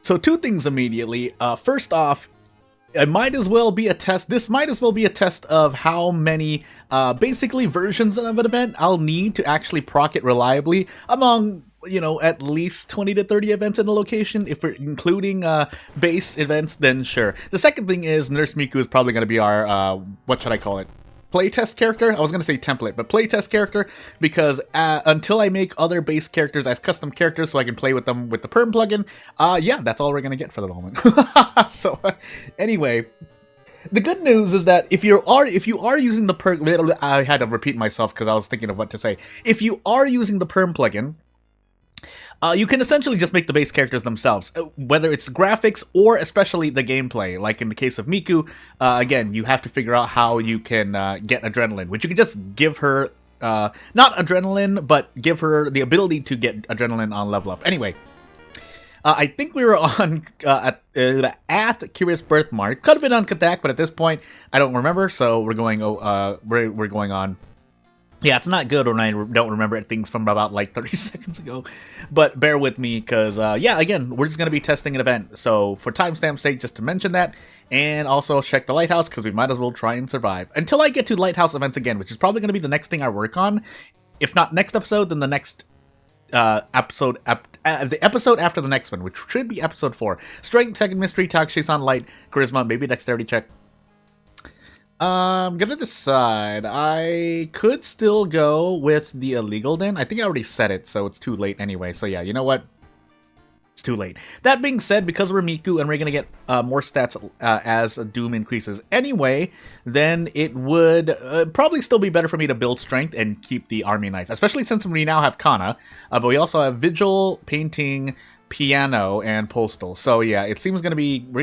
So two things immediately. First off, it might as well be a test. This might as well be a test of how many, basically, versions of an event I'll need to actually proc it reliably among, at least 20 to 30 events in a location. If we're including base events, then sure. The second thing is Nurse Miku is probably going to be our, what should I call it? Playtest character? I was going to say template, but playtest character, because until I make other base characters as custom characters so I can play with them with the perm plugin, yeah, that's all we're going to get for the moment. So, anyway, the good news is that if you are using the perm, I had to repeat myself because I was thinking of what to say. If you are using the perm plugin, you can essentially just make the base characters themselves, whether it's graphics or especially the gameplay. Like in the case of Miku, again, you have to figure out how you can get adrenaline, which you can just give her, not adrenaline, but give her the ability to get adrenaline on level up. Anyway, I think we were on at Curious Birthmark. Could have been on Katak, but at this point, I don't remember, so we're going we're going on. Yeah, it's not good when I don't remember things from about like 30 seconds ago, but bear with me because, yeah, again, we're just going to be testing an event. So for timestamp's sake, just to mention that, and also check the lighthouse because we might as well try and survive. Until I get to lighthouse events again, which is probably going to be the next thing I work on. If not next episode, then the next episode, the episode after the next one, which should be episode 4. Strength, second mystery, talk, she's on light, charisma, maybe dexterity check. I'm gonna decide. I could still go with the illegal den. I think I already said it, so it's too late anyway. So yeah, you know what? It's too late. That being said, because we're Miku and we're gonna get more stats as Doom increases anyway, then it would probably still be better for me to build strength and keep the army knife, especially since we now have Kana, but we also have Vigil, Painting, Piano, and Postal. So yeah, it seems we're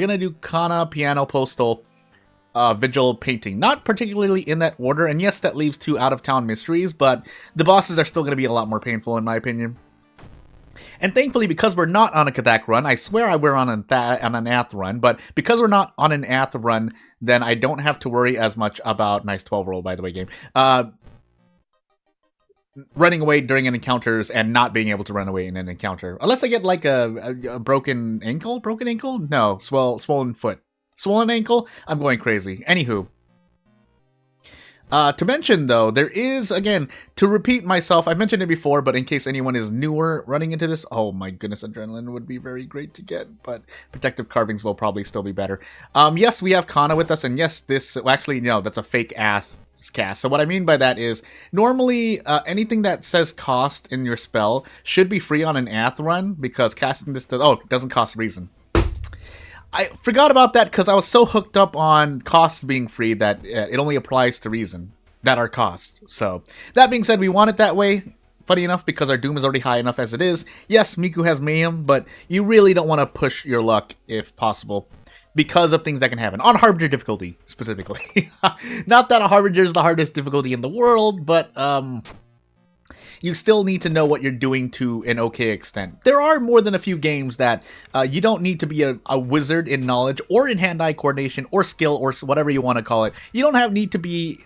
gonna do Kana, Piano, Postal, Vigil, Painting. Not particularly in that order, and yes, that leaves 2 out-of-town mysteries, but the bosses are still going to be a lot more painful in my opinion. And thankfully, because we're not on a Kadak run, I swear we're on an Ath run, but because we're not on an Ath run, then I don't have to worry as much about, nice 12 roll by the way game, running away during an encounters and not being able to run away in an encounter. Unless I get like a broken ankle? Broken ankle? No, swollen foot. Swollen ankle? I'm going crazy. Anywho. To mention, though, there is, again, to repeat myself, I've mentioned it before, but in case anyone is newer running into this, oh my goodness, adrenaline would be very great to get, but protective carvings will probably still be better. Yes, we have Kana with us, and yes, well, actually, no, that's a fake Ath cast. So what I mean by that is, normally, anything that says cost in your spell should be free on an Ath run, because casting this it doesn't cost reason. I forgot about that because I was so hooked up on costs being free that it only applies to reason that are costs. So, that being said, we want it that way. Funny enough, because our Doom is already high enough as it is. Yes, Miku has Mayhem, but you really don't want to push your luck if possible because of things that can happen. On Harbinger difficulty, specifically. Not that a Harbinger is the hardest difficulty in the world, but you still need to know what you're doing to an okay extent. There are more than a few games that you don't need to be a wizard in knowledge or in hand-eye coordination or skill or whatever you want to call it. You don't need to be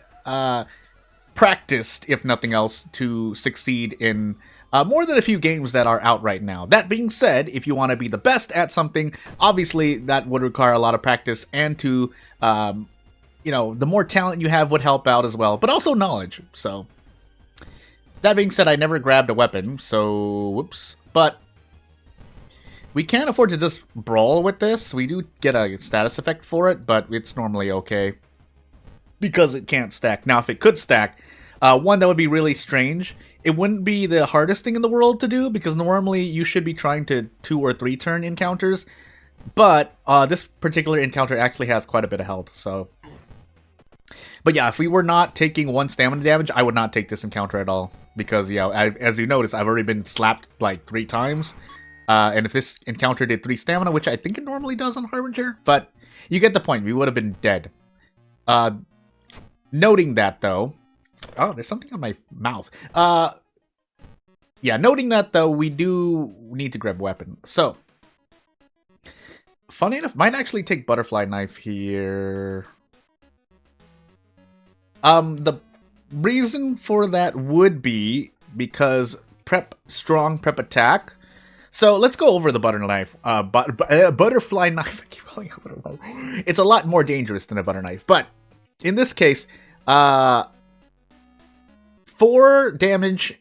practiced, if nothing else, to succeed in more than a few games that are out right now. That being said, if you want to be the best at something, obviously that would require a lot of practice and to, the more talent you have would help out as well, but also knowledge, so... That being said, I never grabbed a weapon, so whoops. But we can't afford to just brawl with this. We do get a status effect for it, but it's normally okay. Because it can't stack. Now, if it could stack, one that would be really strange, it wouldn't be the hardest thing in the world to do, because normally you should be trying to 2 or 3 turn encounters. But this particular encounter actually has quite a bit of health, so... But yeah, if we were not taking 1 stamina damage, I would not take this encounter at all. Because, as you notice, I've already been slapped like 3 times. And if this encounter did 3 stamina, which I think it normally does on Harbinger, but you get the point, we would have been dead. Noting that, though... Oh, there's something on my mouth. Yeah, noting that, though, we do need to grab a weapon. So, funny enough, might actually take Butterfly Knife here... The reason for that would be because strong prep attack. So let's go over the butter knife. Butterfly knife. I keep calling it butterfly. It's a lot more dangerous than a butter knife, but in this case, 4 damage.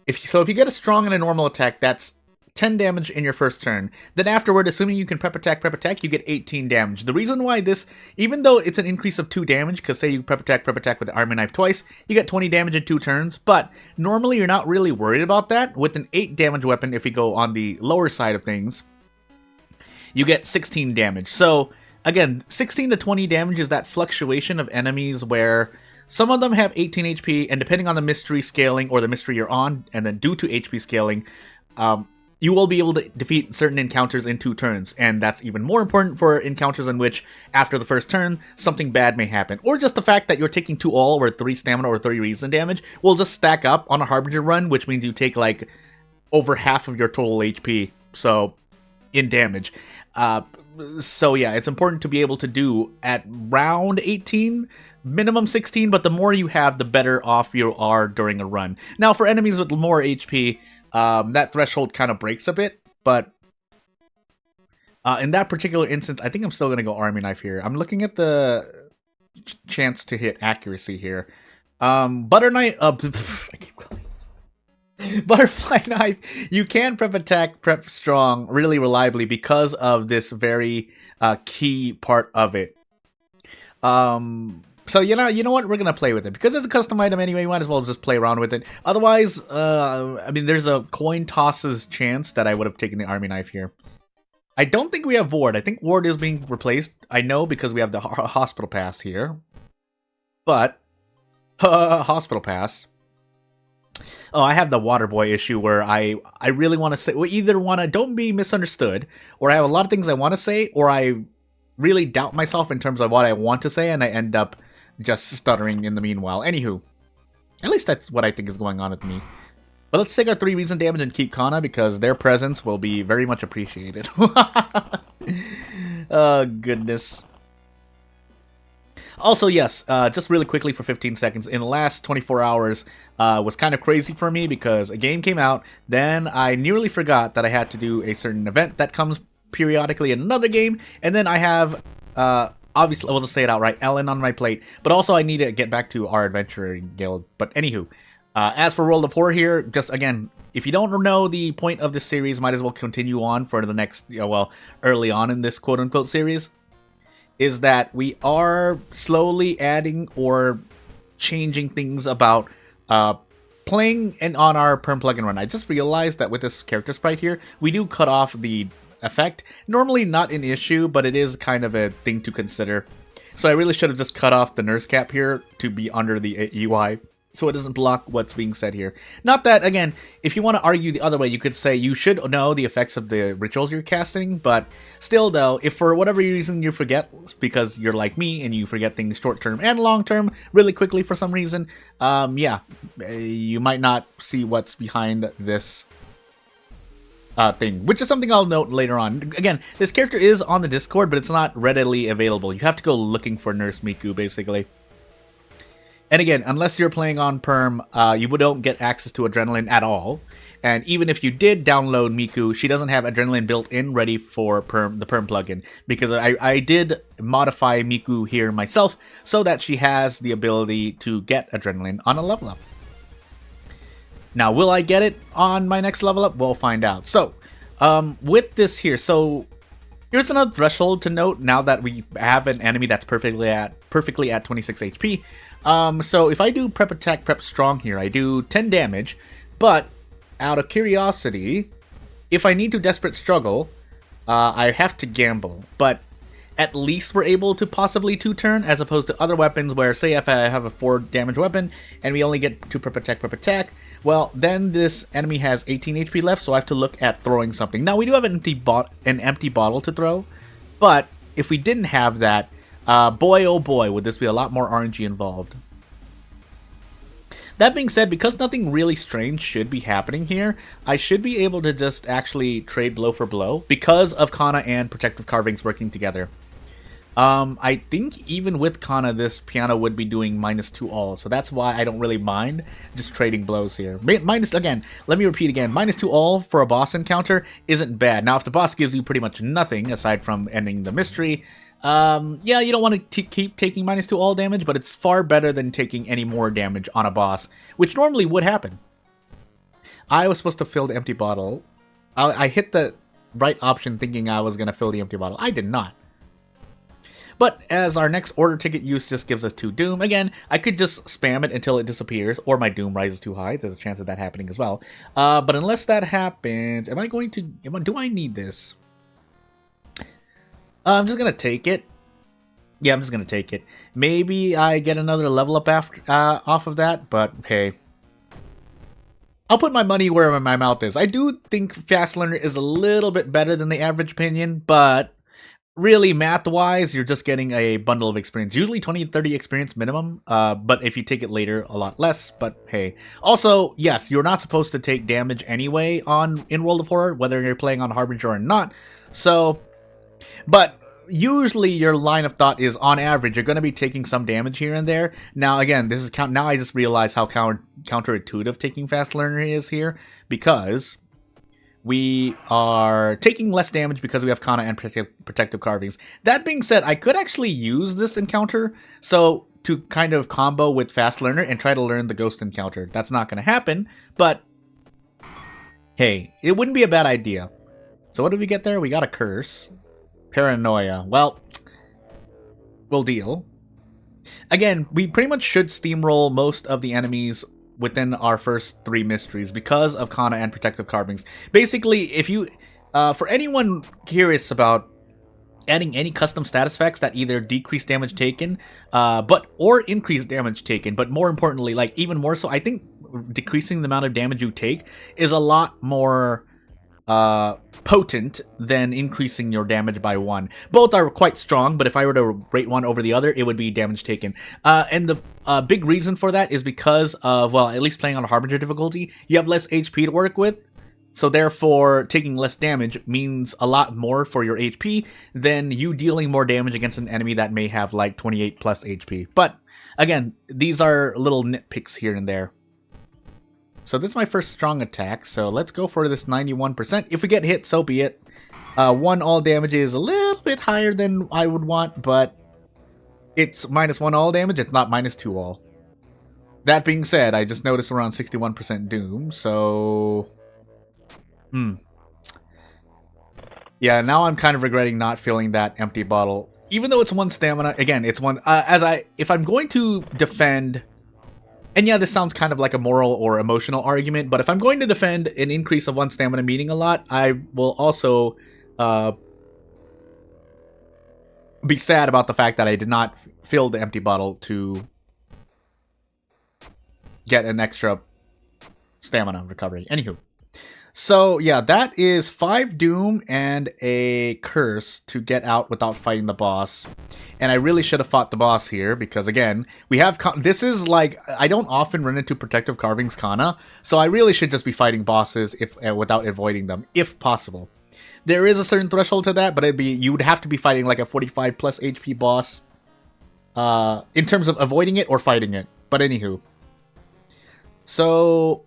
If you get a strong and a normal attack, that's 10 damage in your first turn. Then afterward, assuming you can prep attack, you get 18 damage. The reason why this, even though it's an increase of 2 damage, because say you prep attack with the army knife twice, you get 20 damage in 2 turns, but normally you're not really worried about that. With an 8 damage weapon, if we go on the lower side of things, you get 16 damage. So again, 16 to 20 damage is that fluctuation of enemies where some of them have 18 HP, and depending on the mystery scaling or the mystery you're on, and then due to HP scaling, you will be able to defeat certain encounters in 2 turns, and that's even more important for encounters in which, after the first turn, something bad may happen. Or just the fact that you're taking 2 all, or 3 stamina, or 3 reason damage, will just stack up on a Harbinger run, which means you take, like, over half of your total HP, so, in damage. So yeah, it's important to be able to do at round 18, minimum 16, but the more you have, the better off you are during a run. Now, for enemies with more HP, that threshold kind of breaks a bit, but in that particular instance, I think I'm still going to go army knife here. I'm looking at the chance to hit accuracy here. Butter knife, I keep calling. Butterfly knife, you can prep attack, prep strong really reliably because of this very key part of it. So you know what, we're gonna play with it because it's a custom item anyway. You might as well just play around with it. Otherwise, I mean, there's a coin tosses chance that I would have taken the army knife here. I don't think we have Ward. I think Ward is being replaced. I know because we have the hospital pass here, but hospital pass. Oh, I have the water boy issue where I really want to say, well, either want to, don't be misunderstood, or I have a lot of things I want to say, or I really doubt myself in terms of what I want to say, and I end up just stuttering in the meanwhile. Anywho, at least that's what I think is going on with me. But let's take our 3 reason damage and keep Kana, because their presence will be very much appreciated. Oh, goodness. Also, yes, just really quickly for 15 seconds, in the last 24 hours was kind of crazy for me because a game came out, then I nearly forgot that I had to do a certain event that comes periodically in another game, and then I have, obviously, I'll just say it outright, Ellen on my plate, but also I need to get back to our adventuring guild. But anywho, as for World of Horror here, just again, if you don't know the point of this series, might as well continue on for the next, well, early on in this quote-unquote series, is that we are slowly adding or changing things about playing and on our perm plugin run. I just realized that with this character sprite here, we do cut off the effect. Normally not an issue, but it is kind of a thing to consider. So I really should have just cut off the nurse cap here to be under the UI, so it doesn't block what's being said here. Not that, again, if you want to argue the other way, you could say you should know the effects of the rituals you're casting, but still though, if for whatever reason you forget, because you're like me and you forget things short-term and long-term really quickly for some reason, yeah, you might not see what's behind this thing, which is something I'll note later on. Again, this character is on the Discord, but it's not readily available. You have to go looking for Nurse Miku, basically. And again, unless you're playing on Perm, you don't get access to Adrenaline at all. And even if you did download Miku, she doesn't have Adrenaline built in ready for the Perm plugin. Because I did modify Miku here myself so that she has the ability to get Adrenaline on a level up. Now, will I get it on my next level up? We'll find out. So, with this here, so here's another threshold to note now that we have an enemy that's perfectly at 26 HP. So if I do prep attack, prep strong here, I do 10 damage, but out of curiosity, if I need to desperate struggle, I have to gamble, but at least we're able to possibly 2-turn, as opposed to other weapons where, say if I have a 4 damage weapon, and we only get to prep attack, well, then this enemy has 18 HP left, so I have to look at throwing something. Now, we do have an empty bottle to throw, but if we didn't have that, boy oh boy, would this be a lot more RNG involved. That being said, because nothing really strange should be happening here, I should be able to just actually trade blow for blow because of Kana and Protective Carvings working together. I think even with Kana, this piano would be doing -2 all, so that's why I don't really mind just trading blows here. Minus, again, let me repeat again, -2 all for a boss encounter isn't bad. Now, if the boss gives you pretty much nothing aside from ending the mystery, yeah, you don't want to keep taking -2 all damage, but it's far better than taking any more damage on a boss, which normally would happen. I was supposed to fill the empty bottle. I hit the right option thinking I was going to fill the empty bottle. I did not. But as our next order ticket use just gives us 2 Doom, again, I could just spam it until it disappears, or my Doom rises too high. There's a chance of that happening as well. But unless that happens, am I going to... do I need this? I'm just going to take it. Yeah, I'm just going to take it. Maybe I get another level up after, off of that, but hey. I'll put my money where my mouth is. I do think Fast Learner is a little bit better than the average opinion, but... really, math-wise, you're just getting a bundle of experience. Usually 20 and 30 experience minimum, but if you take it later, a lot less, but hey. Also, yes, you're not supposed to take damage anyway in World of Horror, whether you're playing on Harbinger or not. So, but usually your line of thought is, on average, you're going to be taking some damage here and there. Now, again, this is now I just realize how counterintuitive taking Fast Learner is here, because... we are taking less damage because we have Kana and Protective Carvings. That being said, I could actually use this encounter so to kind of combo with Fast Learner and try to learn the Ghost encounter. That's not going to happen, but hey, it wouldn't be a bad idea. So what did we get there? We got a Curse. Paranoia. Well, we'll deal. Again, we pretty much should steamroll most of the enemies within our first 3 mysteries because of Kana and Protective Carvings. Basically, if you, for anyone curious about adding any custom status effects that either decrease damage taken, or increase damage taken, but more importantly, like even more so, I think decreasing the amount of damage you take is a lot more potent than increasing your damage by 1. Both are quite strong, but if I were to rate one over the other, it would be damage taken. And the big reason for that is because of, well, at least playing on a Harbinger difficulty, you have less HP to work with. So therefore, taking less damage means a lot more for your HP than you dealing more damage against an enemy that may have like 28 plus HP. But again, these are little nitpicks here and there. So this is my first strong attack, so let's go for this 91%. If we get hit, so be it. 1 all damage is a little bit higher than I would want, but it's -1 all damage, it's not -2 all. That being said, I just noticed around 61% Doom, so... yeah, now I'm kind of regretting not filling that empty bottle. Even though it's 1 stamina, again, it's 1... if I'm going to defend... and yeah, this sounds kind of like a moral or emotional argument, but if I'm going to defend an increase of 1 stamina meaning a lot, I will also be sad about the fact that I did not fill the empty bottle to get an extra stamina recovery. Anywho. So, yeah, that is 5 Doom and a Curse to get out without fighting the boss. And I really should have fought the boss here, because, again, we have... this is, like... I don't often run into Protective Carvings Kana, so I really should just be fighting bosses without avoiding them, if possible. There is a certain threshold to that, but you would have to be fighting, like, a 45 plus HP boss in terms of avoiding it or fighting it. But anywho. So...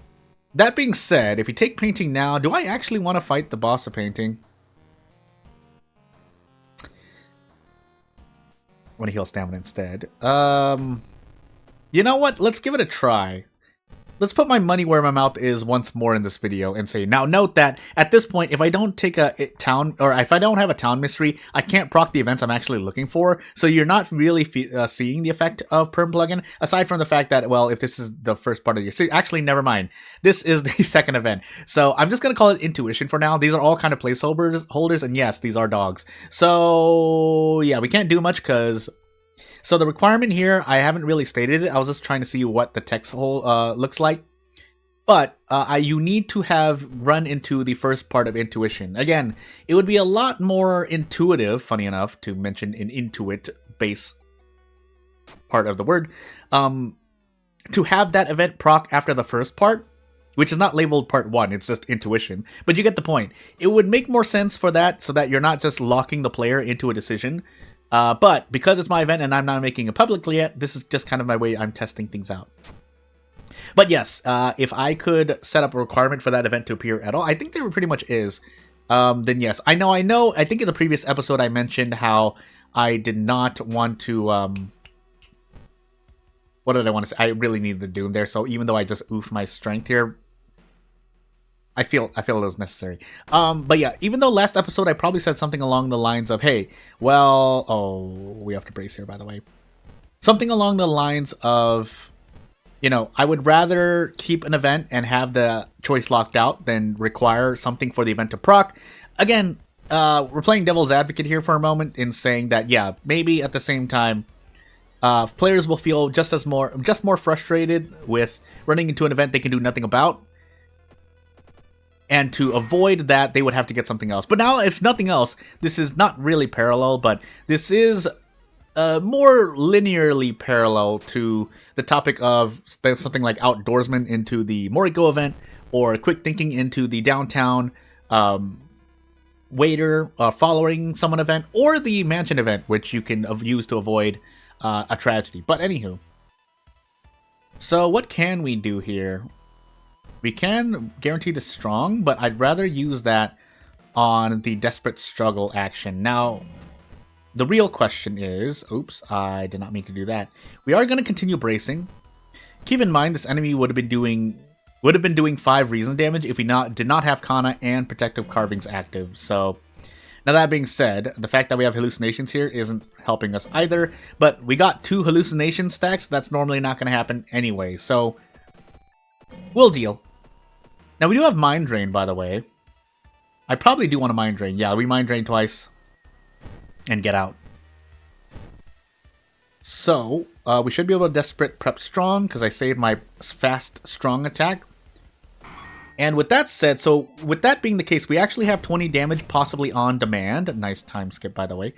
that being said, if we take Painting now, do I actually want to fight the boss of Painting? I want to heal stamina instead. You know what? Let's give it a try. Let's put my money where my mouth is once more in this video and say, now note that at this point, if I don't take a town, or if I don't have a town mystery, I can't proc the events I'm actually looking for. So you're not really seeing the effect of Perm Plugin, aside from the fact that, well, if this is the first part of your series, actually, never mind. This is the second event. So I'm just going to call it Intuition for now. These are all kind of placeholders, and yes, these are dogs. So yeah, we can't do much because... so the requirement here, I haven't really stated it. I was just trying to see what the text hole looks like. But you need to have run into the first part of Intuition. Again, it would be a lot more intuitive, funny enough, to mention an Intuit base part of the word, to have that event proc after the first part, which is not labeled part 1, it's just Intuition. But you get the point. It would make more sense for that, so that you're not just locking the player into a decision. But because it's my event and I'm not making it publicly yet, this is just kind of my way I'm testing things out. But yes, if I could set up a requirement for that event to appear at all, I think there pretty much is. Then yes, I know. I think in the previous episode I mentioned how I did not want to. What did I want to say? I really needed the Doom there, so even though I just oofed my strength here, I feel it was necessary. But yeah, even though last episode I probably said something along the lines of, hey, well, oh, we have to brace here, by the way. Something along the lines of, you know, I would rather keep an event and have the choice locked out than require something for the event to proc. Again, we're playing devil's advocate here for a moment in saying that, yeah, maybe at the same time, players will feel just more frustrated with running into an event they can do nothing about. And to avoid that, they would have to get something else. But now, if nothing else, this is not really parallel, but this is more linearly parallel to the topic of something like Outdoorsman into the Moriko event, or Quick Thinking into the Downtown Waiter following someone event, or the Mansion event, which you can use to avoid a tragedy. But anywho, so what can we do here? We can guarantee the strong, but I'd rather use that on the Desperate Struggle action. Now, the real question is, oops, I did not mean to do that. We are going to continue bracing. Keep in mind, this enemy would have been doing 5 reason damage if we did not have Kana and Protective Carvings active. So, now that being said, the fact that we have hallucinations here isn't helping us either. But we got 2 hallucination stacks. That's normally not going to happen anyway. So, we'll deal. Now, we do have Mind Drain, by the way. I probably do want to Mind Drain. Yeah, we Mind Drain twice and get out. So, we should be able to Desperate Prep Strong, because I saved my fast Strong attack. And with that said, so with that being the case, we actually have 20 damage possibly on demand. Nice time skip, by the way.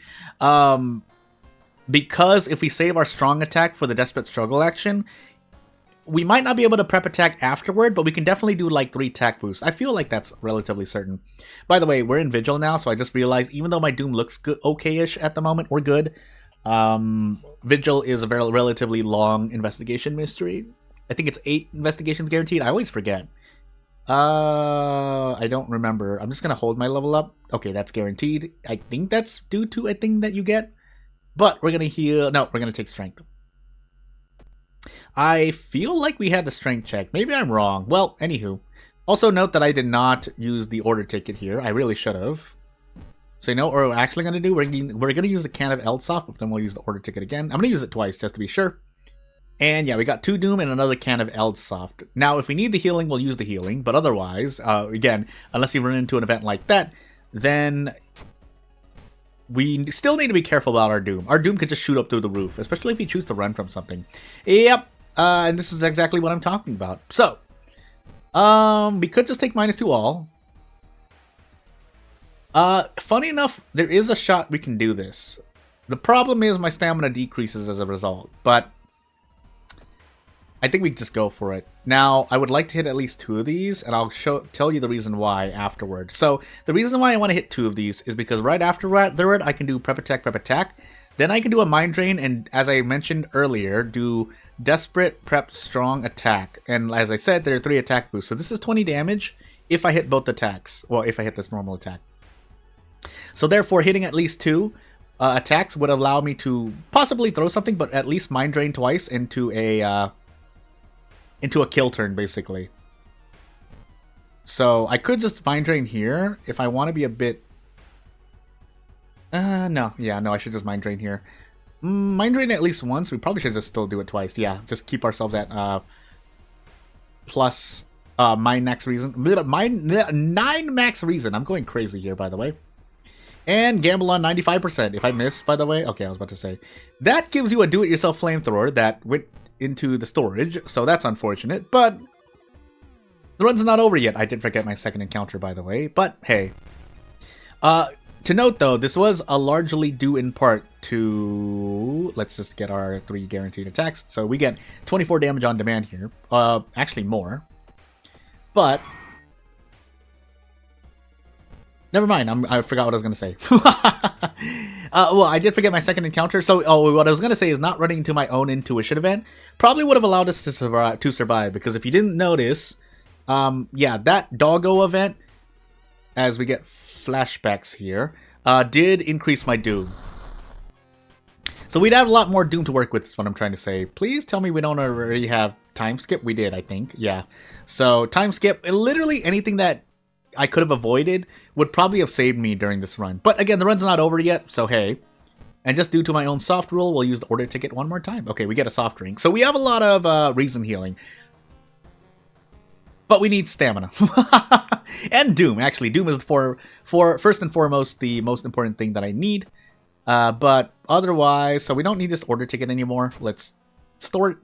Because if we save our Strong attack for the Desperate Struggle action, we might not be able to prep attack afterward, but we can definitely do like 3 attack boosts. I feel like that's relatively certain. By the way, we're in Vigil now, so I just realized even though my Doom looks good, okay-ish at the moment, we're good. Vigil is a very relatively long investigation mystery. I think it's 8 investigations guaranteed. I always forget. I don't remember. I'm just gonna hold my level up. Okay, that's guaranteed. I think that's due to a thing that you get. But we're gonna heal. No, we're gonna take strength. I feel like we had the strength check. Maybe I'm wrong. Well, anywho. Also note that I did not use the order ticket here. I really should have. So you know what we're actually going to do? We're going to use the can of Eldsoft, but then we'll use the order ticket again. I'm going to use it twice just to be sure. And yeah, we got 2 Doom and another can of Eldsoft. Now, if we need the healing, we'll use the healing. But otherwise, again, unless you run into an event like that, then we still need to be careful about our Doom. Our Doom could just shoot up through the roof, especially if we choose to run from something. Yep, and this is exactly what I'm talking about. So, we could just take -2 all. Funny enough, there is a shot we can do this. The problem is my stamina decreases as a result, but I think we just go for it. Now, I would like to hit at least 2 of these, and I'll tell you the reason why afterwards. So, the reason why I want to hit 2 of these is because right afterward, I can do Prep Attack. Then I can do a Mind Drain, and as I mentioned earlier, do Desperate Prep Strong Attack. And as I said, there are 3 attack boosts. So this is 20 damage if I hit both attacks. Well, if I hit this normal attack. So therefore, hitting at least 2 attacks would allow me to possibly throw something, but at least Mind Drain twice into a kill turn, basically. So I could just Mind Drain here if I want to be a bit... no, I should just Mind Drain here. Mind Drain at least once. We probably should just still do it twice. Yeah, just keep ourselves at plus Mind Max Reason. 9 Max Reason. I'm going crazy here, by the way. And gamble on 95%. If I miss, by the way. Okay, I was about to say. That gives you a do-it-yourself flamethrower that went into the storage. So that's unfortunate. But the run's not over yet. I did forget my second encounter, by the way. But hey. To note, though, this was largely due in part to... Let's just get our 3 guaranteed attacks. So we get 24 damage on demand here. Actually more. But... Never mind, I forgot what I was going to say. Well, I did forget my second encounter. So, what I was gonna say is not running into my own intuition event probably would have allowed us to survive. Because if you didn't notice, yeah, that doggo event, as we get flashbacks here, did increase my doom. So we'd have a lot more doom to work with. Is what I'm trying to say. Please tell me we don't already have time skip. We did, I think. Yeah. So time skip. Literally anything that I could have avoided would probably have saved me during this run. But again, the run's not over yet, so hey. And just due to my own soft rule, we'll use the order ticket one more time. Okay, we get a soft drink. So we have a lot of reason healing. But we need stamina. And Doom. Actually, Doom is for first and foremost the most important thing that I need. But otherwise, so we don't need this order ticket anymore. Let's store it.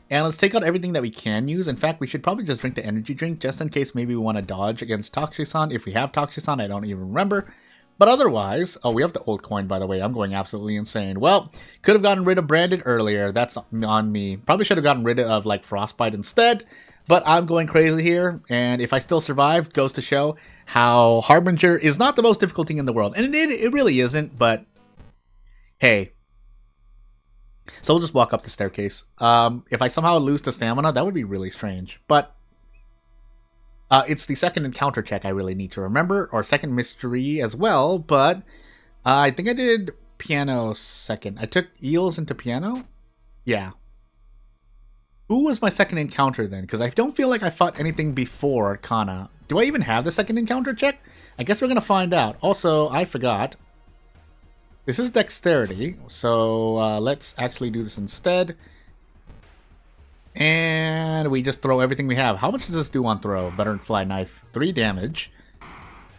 And let's take out everything that we can use. In fact, we should probably just drink the energy drink just in case maybe we want to dodge against Toxicon. If we have Toxicon, I don't even remember. But otherwise, oh, we have the old coin, by the way. I'm going absolutely insane. Well, could have gotten rid of Branded earlier. That's on me. Probably should have gotten rid of, like, Frostbite instead. But I'm going crazy here. And if I still survive, goes to show how Harbinger is not the most difficult thing in the world. And it really isn't, but hey. So we'll just walk up the staircase. If I somehow lose the stamina, that would be really strange. But it's the second encounter check I really need to remember, or second mystery as well. But I think I did piano second. I took eels into piano? Yeah. Who was my second encounter then? Because I don't feel like I fought anything before Kana. Do I even have the second encounter check? I guess we're going to find out. Also, I forgot. This is dexterity, so let's actually do this instead. And we just throw everything we have. How much does this do on throw? Butterfly knife, 3 damage.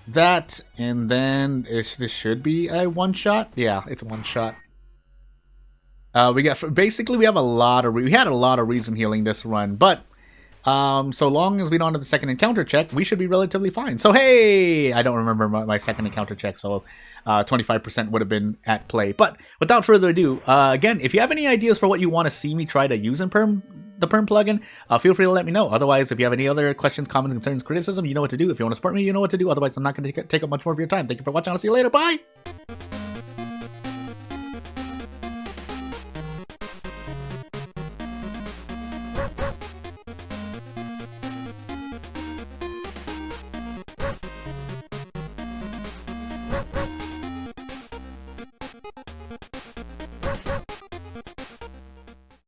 That, and then this should be a one-shot. Yeah, it's a one-shot. We have a lot of we had a lot of reason healing this run, but so long as we don't have the second encounter check, we should be relatively fine. So hey, I don't remember my second encounter check, so 25% would have been at play. But without further ado, again, if you have any ideas for what you want to see me try to use in the Perm plugin, feel free to let me know. Otherwise, if you have any other questions, comments, concerns, criticism, you know what to do. If you want to support me, you know what to do. Otherwise, I'm not going to take up much more of your time. Thank you for watching. I'll see you later. Bye!